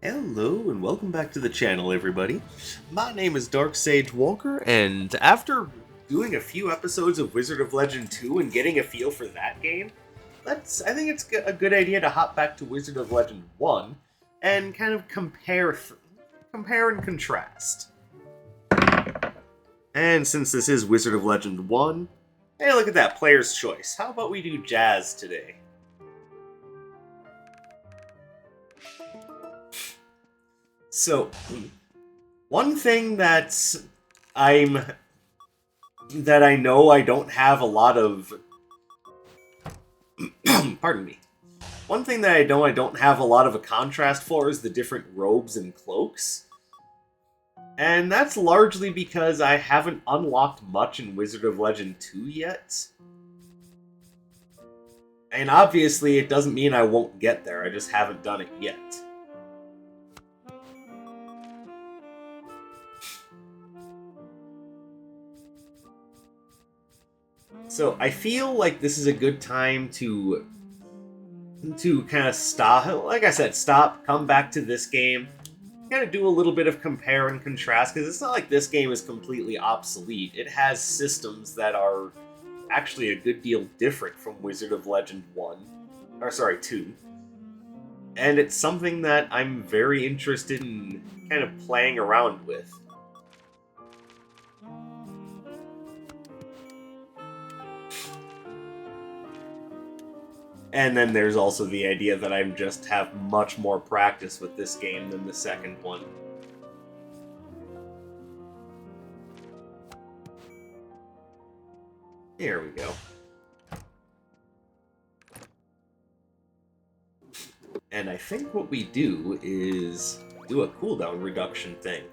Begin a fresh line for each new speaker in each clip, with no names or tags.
Hello and welcome back to the channel, everybody. My name is Dark Sage Walker, and after doing a few episodes of Wizard of Legend 2 and getting a feel for that game, I think it's a good idea to hop back to Wizard of Legend 1 and kind of compare and contrast. And since this is Wizard of Legend 1, hey, look at that, player's choice. How about we do Jazz today? So, one thing that I know I don't have a lot of pardon me. One thing that I know I don't have a lot of a contrast for is the different robes and cloaks. And that's largely because I haven't unlocked much in Wizard of Legend 2 yet. And obviously it doesn't mean I won't get there, I just haven't done it yet. So I feel like this is a good time to kind of stop, like I said, come back to this game, kind of do a little bit of compare and contrast, because it's not like this game is completely obsolete. It has systems that are actually a good deal different from Wizard of Legend 2. And it's something that I'm very interested in kind of playing around with. And then there's also the idea that I just have much more practice with this game than the second one. There we go. And I think what we do is do a cooldown reduction thing.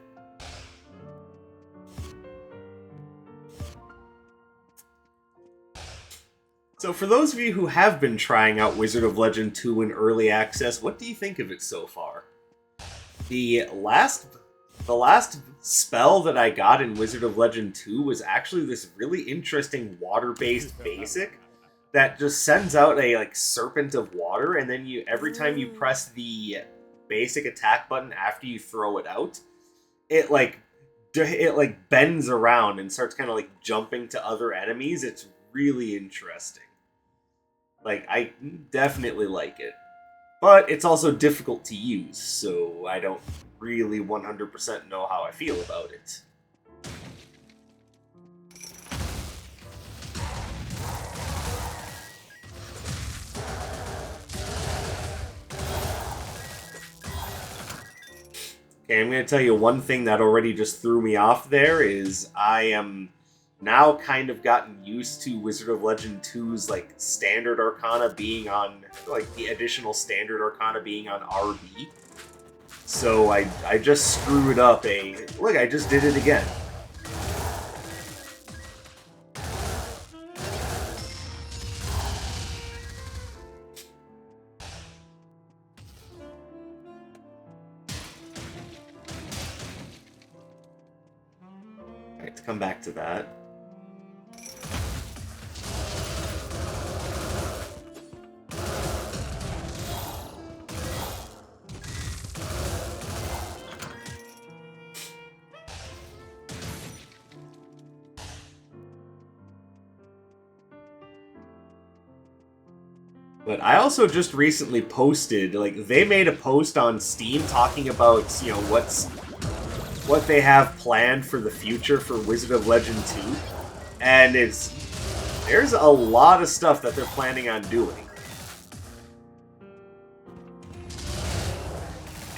So for those of you who have been trying out Wizard of Legend 2 in early access, what do you think of it so far? The last spell that I got in Wizard of Legend 2 was actually this really interesting water-based basic that just sends out a serpent of water, and then every time you press the basic attack button after you throw it out, it bends around and starts kind of jumping to other enemies. It's really interesting. I definitely like it. But it's also difficult to use, so I don't really 100% know how I feel about it. Okay, I'm going to tell you one thing that already just threw me off there is I am now kind of gotten used to Wizard of Legend 2's standard arcana being on the additional standard arcana being on RB. So I just screwed up look, I just did it again. Alright, to come back to that. But I also just recently posted, they made a post on Steam talking about, what they have planned for the future for Wizard of Legend 2. And there's a lot of stuff that they're planning on doing.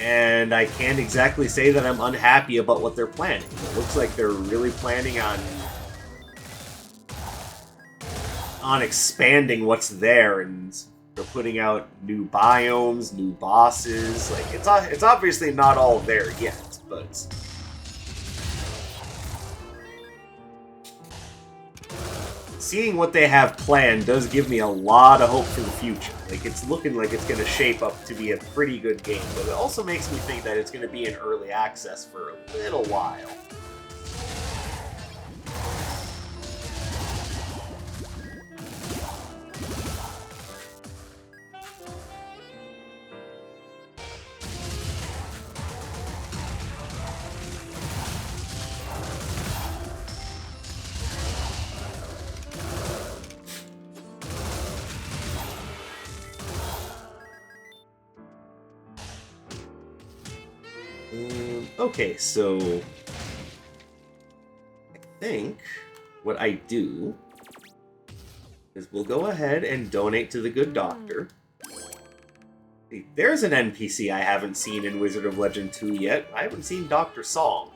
And I can't exactly say that I'm unhappy about what they're planning. It looks like they're really planning on expanding what's there, and they're putting out new biomes, new bosses. It's obviously not all there yet, but seeing what they have planned does give me a lot of hope for the future. It's looking like it's going to shape up to be a pretty good game, but it also makes me think that it's going to be in early access for a little while. Okay, so I think what I do is we'll go ahead and donate to the good doctor. There's an NPC I haven't seen in Wizard of Legend 2 yet. I haven't seen Dr. Song.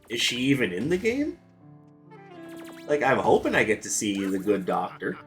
Is she even in the game? Like, I'm hoping I get to see the good doctor.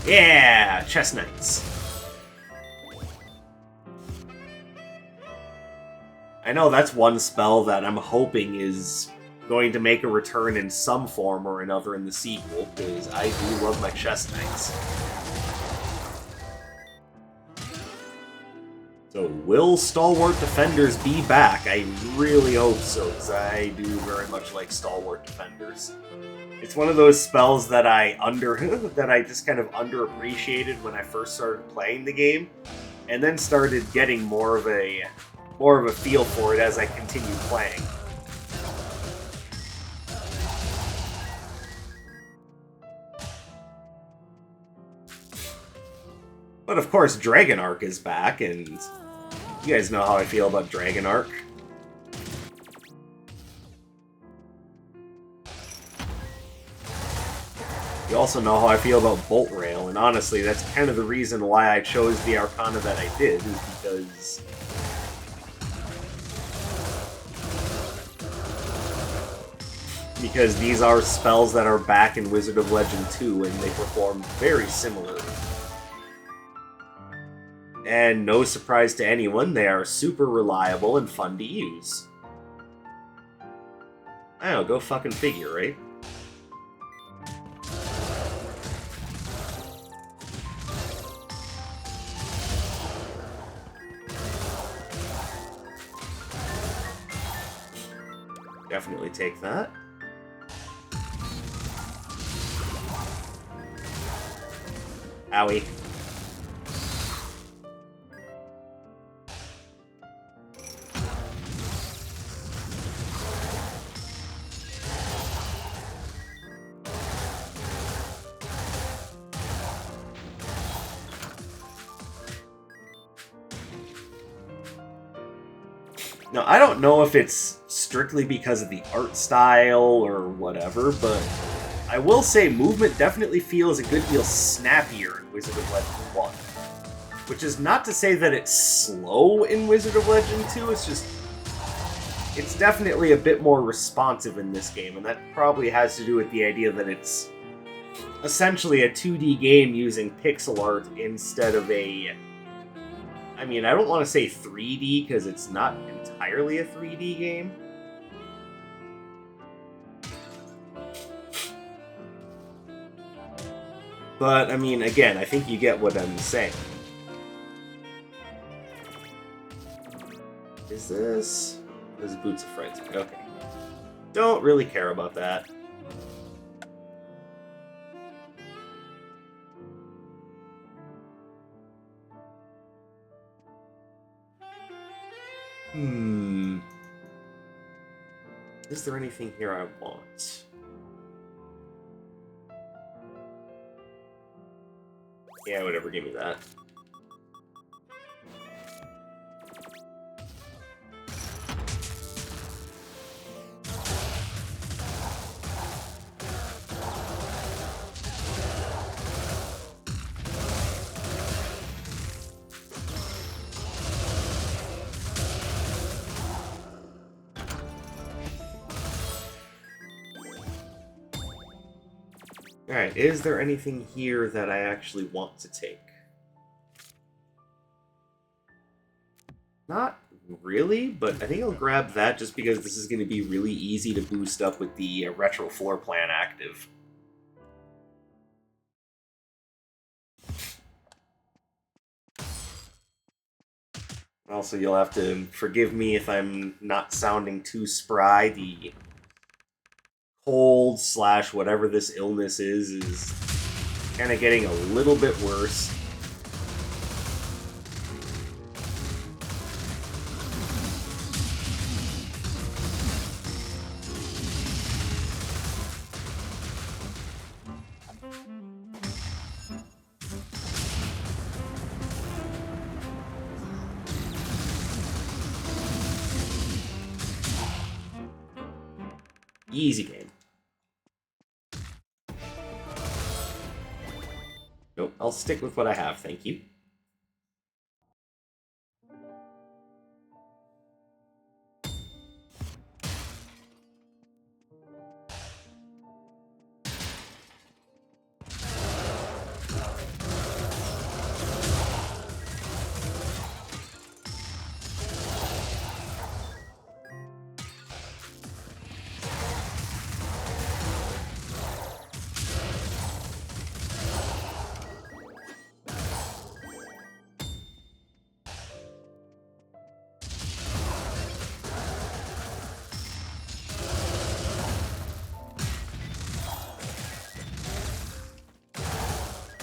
Yeah, chestnuts. I know that's one spell that I'm hoping is going to make a return in some form or another in the sequel, because I do love my chestnuts. So, will Stalwart Defenders be back? I really hope so, because I do very much like Stalwart Defenders. It's one of those spells that that I just kind of underappreciated when I first started playing the game, and then started getting more of a feel for it as I continued playing. But of course, Dragon Arc is back, and you guys know how I feel about Dragon Arc. You also know how I feel about Bolt Rail, and honestly, that's kind of the reason why I chose the Arcana that I did, is because these are spells that are back in Wizard of Legend 2, and they perform very similarly. And no surprise to anyone, they are super reliable and fun to use. I don't know, go fucking figure, right? Definitely take that. Owie. Now, I don't know if it's strictly because of the art style or whatever, but I will say movement definitely feels a good deal snappier in Wizard of Legend 1. Which is not to say that it's slow in Wizard of Legend 2, it's definitely a bit more responsive in this game, and that probably has to do with the idea that it's essentially a 2D game using pixel art instead of I mean, I don't want to say 3D, because it's not entirely a 3D game. But, I mean, again, I think you get what I'm saying. Is this... This is Boots of Frenzy. Okay. Don't really care about that. Is there anything here I want? Yeah, whatever, give me that. Alright, is there anything here that I actually want to take? Not really, but I think I'll grab that just because this is going to be really easy to boost up with the retro floor plan active. Also, you'll have to forgive me if I'm not sounding too spry. The cold / whatever this illness is kind of getting a little bit worse. Easy game. Nope, I'll stick with what I have, thank you.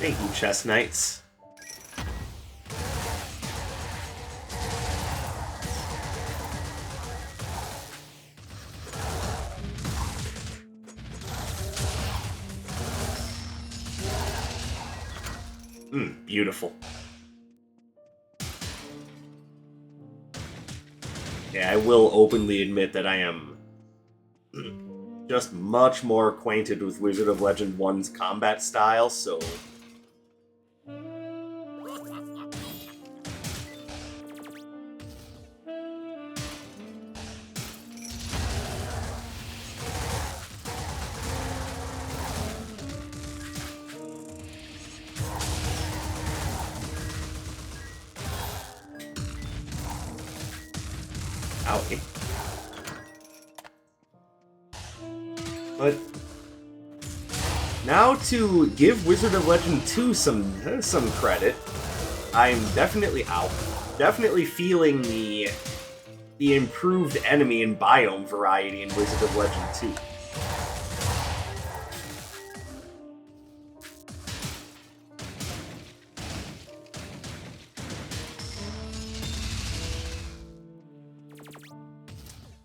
Thank you, chess knights. Beautiful. Yeah, I will openly admit that I am just much more acquainted with Wizard of Legend 1's combat style, so... Owie. But now to give Wizard of Legend 2 some credit, I'm definitely feeling the improved enemy and biome variety in Wizard of Legend 2.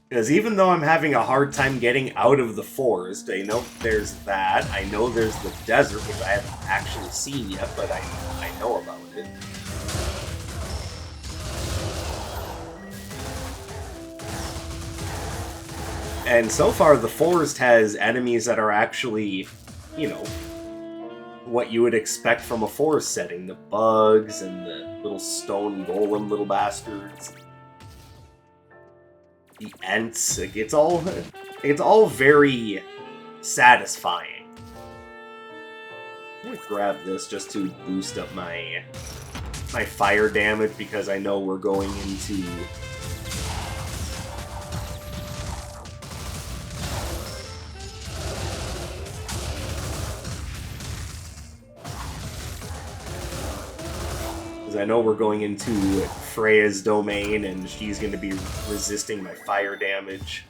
Because even though I'm having a hard time getting out of the forest, I know there's that. I know there's the desert, which I haven't actually seen yet, but I know about it. And so far, the forest has enemies that are actually, you know, what you would expect from a forest setting. The bugs and the little stone golem little bastards. The Ents, it's all very satisfying. I'm gonna grab this just to boost up my fire damage because I know we're going into Freya's domain, and she's going to be resisting my fire damage.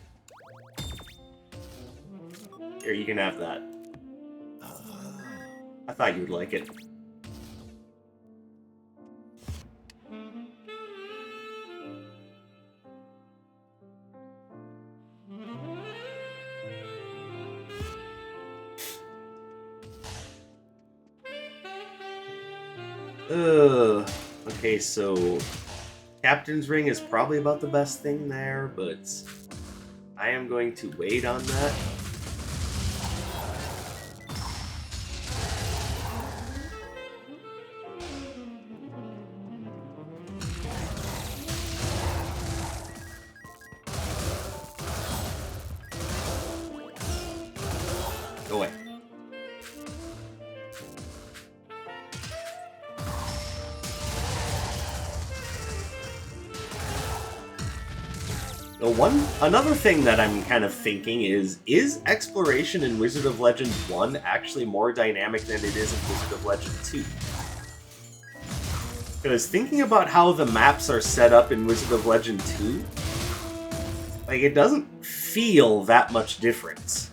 Here, you can have that. I thought you would like it. Okay, so Captain's Ring is probably about the best thing there, but I am going to wait on that. Go away. Another thing that I'm kind of thinking is exploration in Wizard of Legend 1 actually more dynamic than it is in Wizard of Legend 2? Because thinking about how the maps are set up in Wizard of Legend 2, like, it doesn't feel that much difference.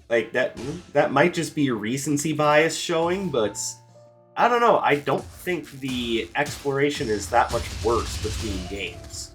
Like, that might just be a recency bias showing, but I don't know. I don't think the exploration is that much worse between games.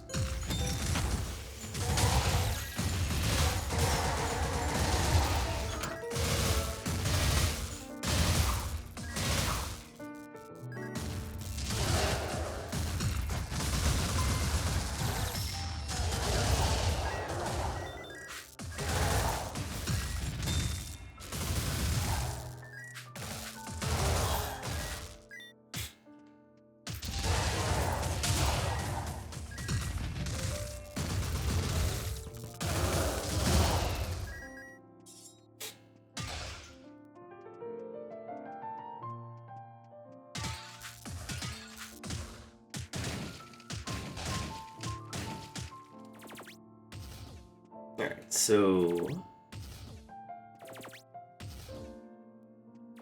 Alright, so...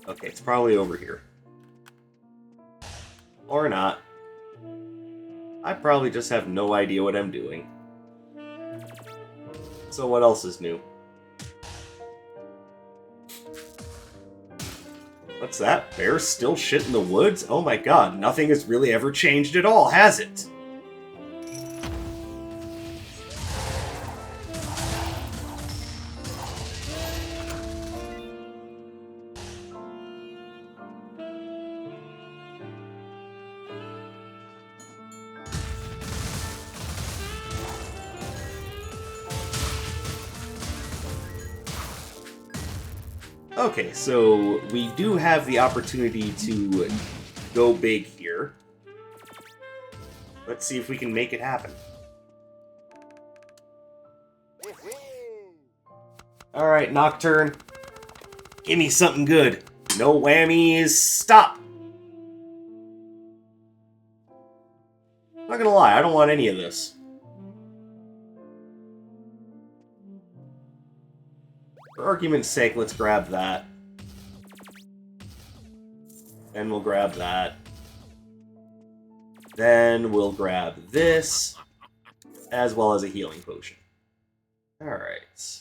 Okay, it's probably over here. Or not. I probably just have no idea what I'm doing. So what else is new? What's that? Bears still shit in the woods? Oh my god, nothing has really ever changed at all, has it? Okay, so we do have the opportunity to go big here. Let's see if we can make it happen. Alright, Nocturne. Give me something good. No whammies. Stop! I'm not gonna lie, I don't want any of this. For argument's sake, let's grab that. Then we'll grab that. Then we'll grab this, as well as a healing potion. Alright.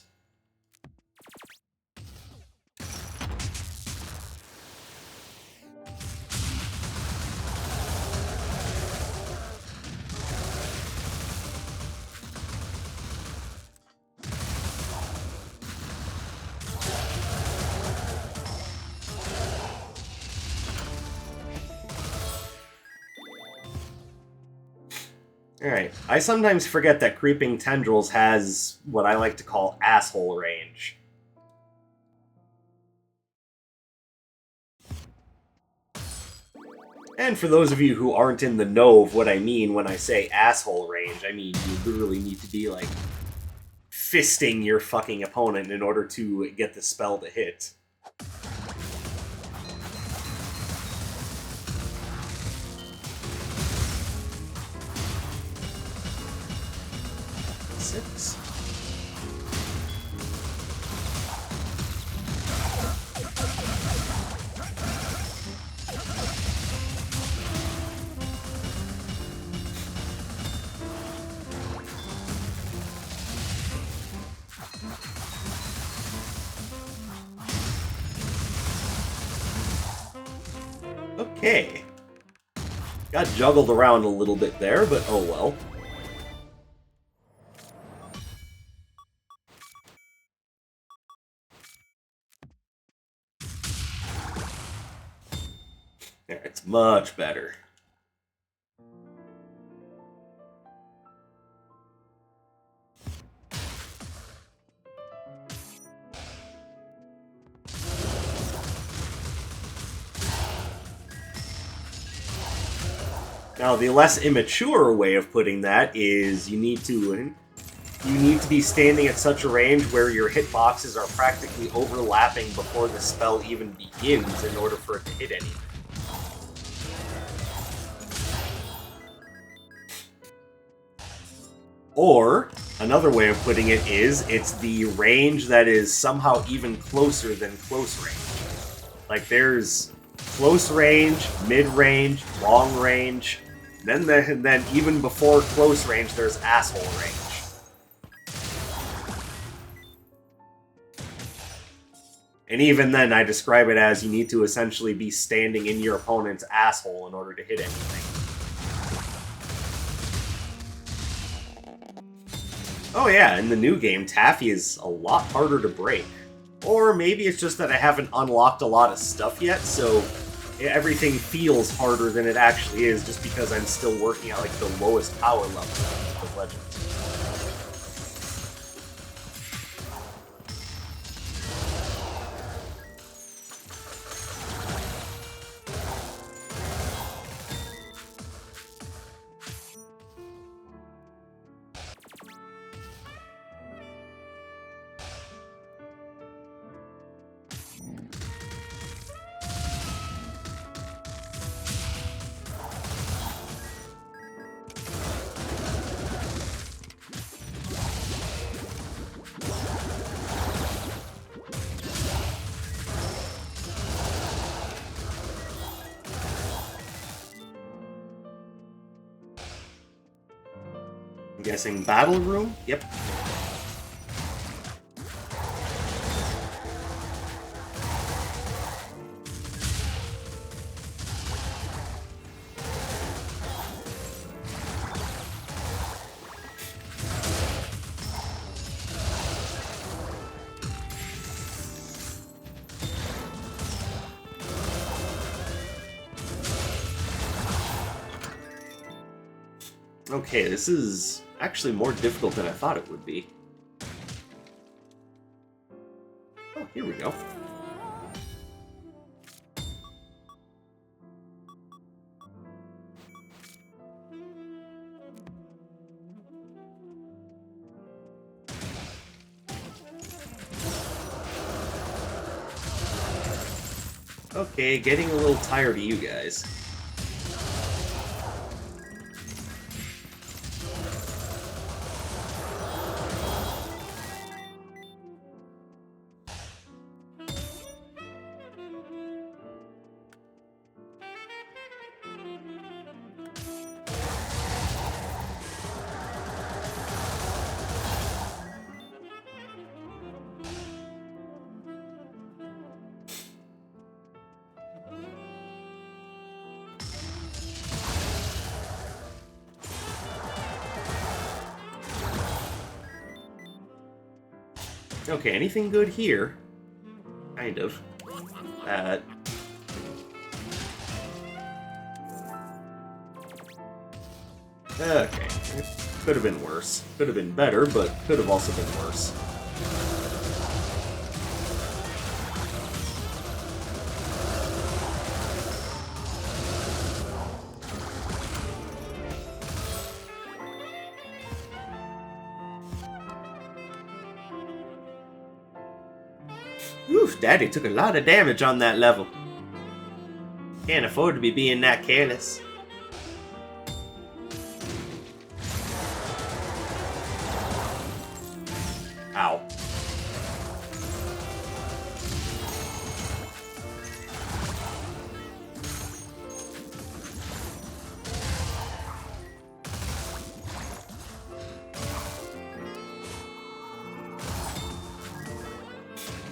Alright, I sometimes forget that Creeping Tendrils has what I like to call asshole range. And for those of you who aren't in the know of what I mean when I say asshole range, I mean you literally need to be, like, fisting your fucking opponent in order to get the spell to hit. Six. Okay. Got juggled around a little bit there, but oh well. There, it's much better. Now, the less immature way of putting that is you need to be standing at such a range where your hitboxes are practically overlapping before the spell even begins in order for it to hit anything. Or, another way of putting it is, it's the range that is somehow even closer than close range. Like, there's close range, mid-range, long range, then even before close range, there's asshole range. And even then, I describe it as you need to essentially be standing in your opponent's asshole in order to hit anything. Oh yeah, in the new game, Taffy is a lot harder to break. Or maybe it's just that I haven't unlocked a lot of stuff yet, so everything feels harder than it actually is just because I'm still working at like the lowest power level of Legends. I'm guessing Battle Room? Yep. Okay, this is actually more difficult than I thought it would be. Oh, here we go. Okay, getting a little tired of you guys. Okay, anything good here? Kind of. Okay. Could have been worse. Could have been better, but could have also been worse. Oof, Daddy took a lot of damage on that level. Can't afford to be being that careless. Ow.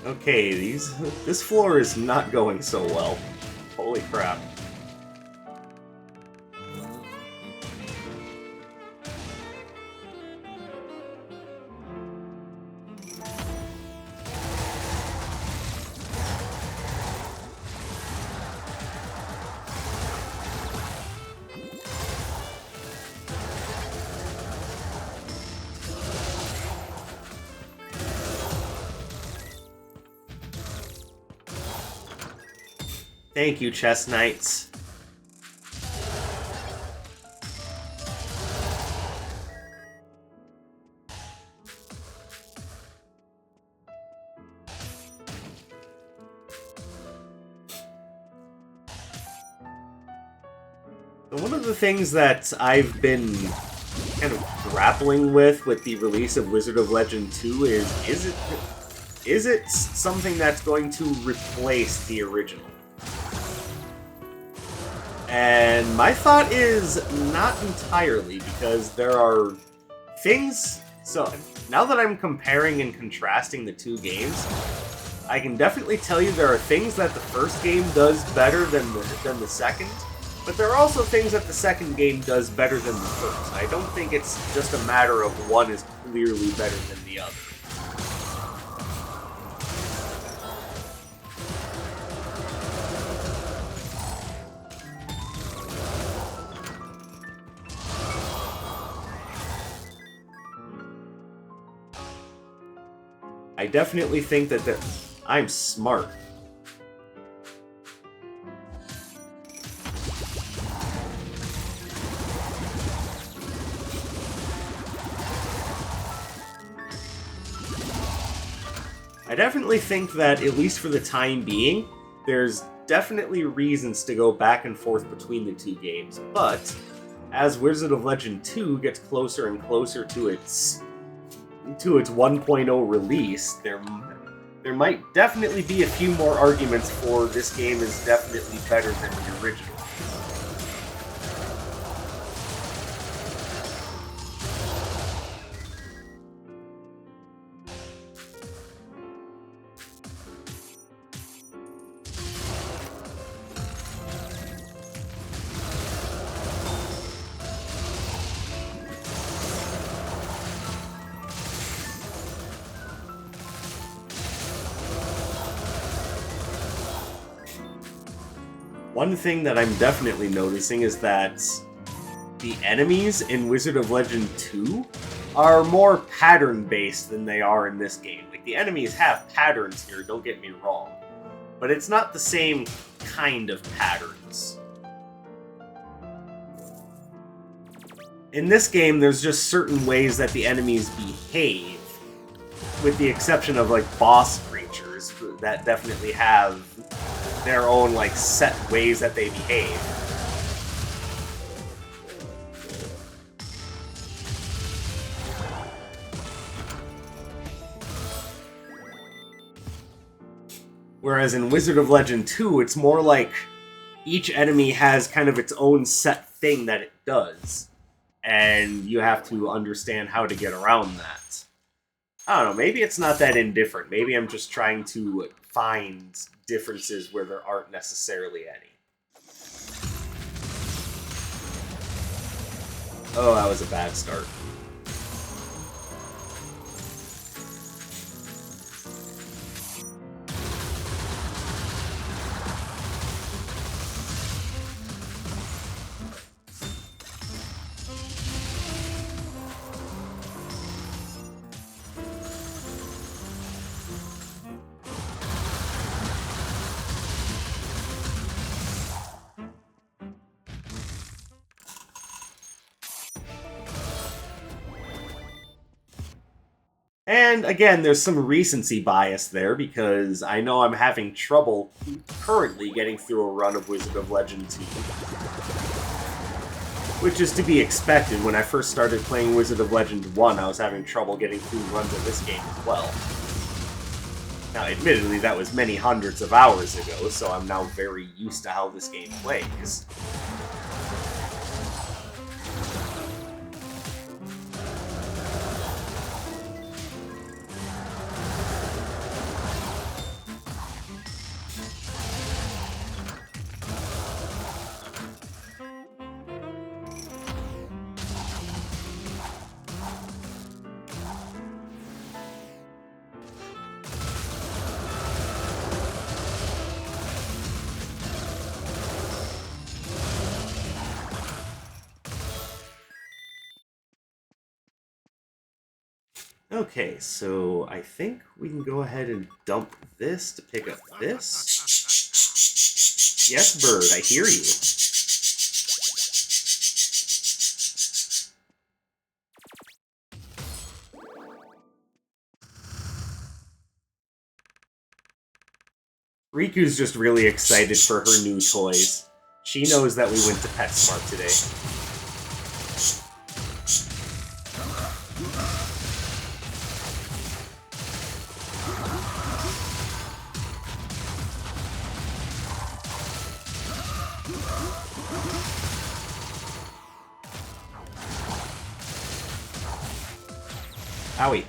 Okay, this floor is not going so well. Holy crap. Thank you, chess knights. One of the things that I've been kind of grappling with the release of Wizard of Legend 2 is it something that's going to replace the original? And my thought is not entirely, because there are things... So, now that I'm comparing and contrasting the two games, I can definitely tell you there are things that the first game does better than the second, but there are also things that the second game does better than the first. I don't think it's just a matter of one is clearly better than the other. I definitely think that I'm smart. I definitely think that, at least for the time being, there's definitely reasons to go back and forth between the two games, but as Wizard of Legend 2 gets closer and closer to its 1.0 release, there might definitely be a few more arguments for this game is definitely better than the original. One thing that I'm definitely noticing is that the enemies in Wizard of Legend 2 are more pattern-based than they are in this game. Like, the enemies have patterns here, don't get me wrong, but it's not the same kind of patterns. In this game, there's just certain ways that the enemies behave, with the exception of, like, boss creatures that definitely have their own, like, set ways that they behave. Whereas in Wizard of Legend 2, it's more like each enemy has kind of its own set thing that it does, and you have to understand how to get around that. I don't know, maybe it's not that indifferent. Maybe I'm just trying to find differences where there aren't necessarily any. Oh, that was a bad start. And again, there's some recency bias there, because I know I'm having trouble currently getting through a run of Wizard of Legend 2. Which is to be expected. When I first started playing Wizard of Legend 1, I was having trouble getting through runs of this game as well. Now, admittedly, that was many hundreds of hours ago, so I'm now very used to how this game plays. Okay, so I think we can go ahead and dump this to pick up this. Yes, bird, I hear you. Riku's just really excited for her new toys. She knows that we went to PetSmart today. Owie.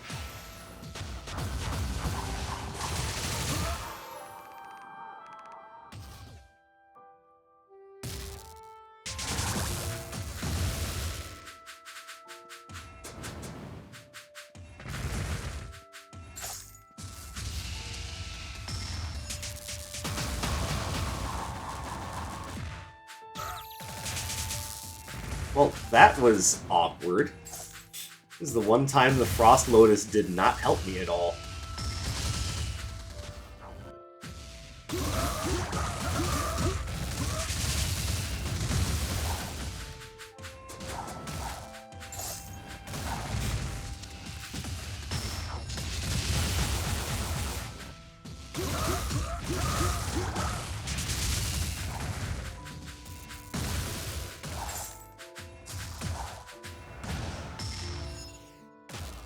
Well, that was awkward. This is the one time the Frost Lotus did not help me at all.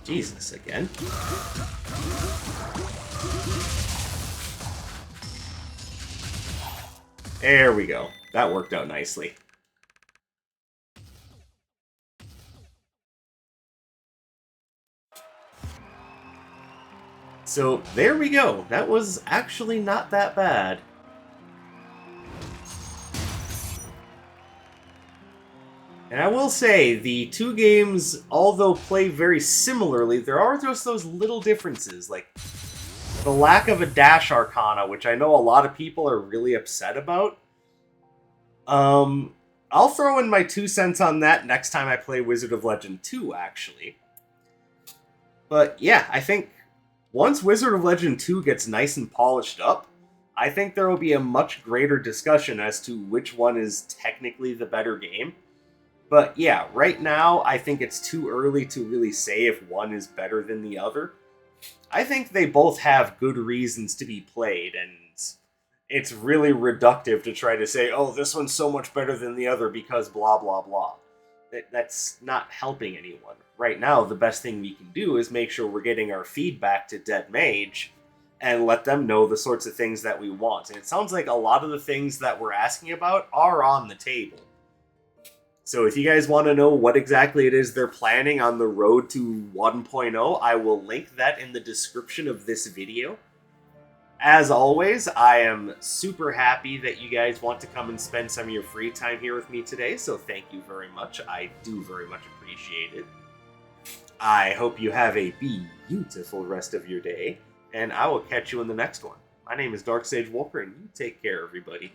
Jesus, again. There we go. That worked out nicely. So, there we go. That was actually not that bad. And I will say, the two games, although play very similarly, there are just those little differences, like the lack of a dash arcana, which I know a lot of people are really upset about. I'll throw in my 2 cents on that next time I play Wizard of Legend 2, actually. But yeah, I think once Wizard of Legend 2 gets nice and polished up, I think there will be a much greater discussion as to which one is technically the better game. But yeah, right now, I think it's too early to really say if one is better than the other. I think they both have good reasons to be played, and it's really reductive to try to say, oh, this one's so much better than the other because blah, blah, blah. That's not helping anyone. Right now, the best thing we can do is make sure we're getting our feedback to Dead Mage and let them know the sorts of things that we want. And it sounds like a lot of the things that we're asking about are on the table. So if you guys want to know what exactly it is they're planning on the road to 1.0, I will link that in the description of this video. As always, I am super happy that you guys want to come and spend some of your free time here with me today, so thank you very much. I do very much appreciate it. I hope you have a beautiful rest of your day, and I will catch you in the next one. My name is Dark Sage Wolper, and you take care, everybody.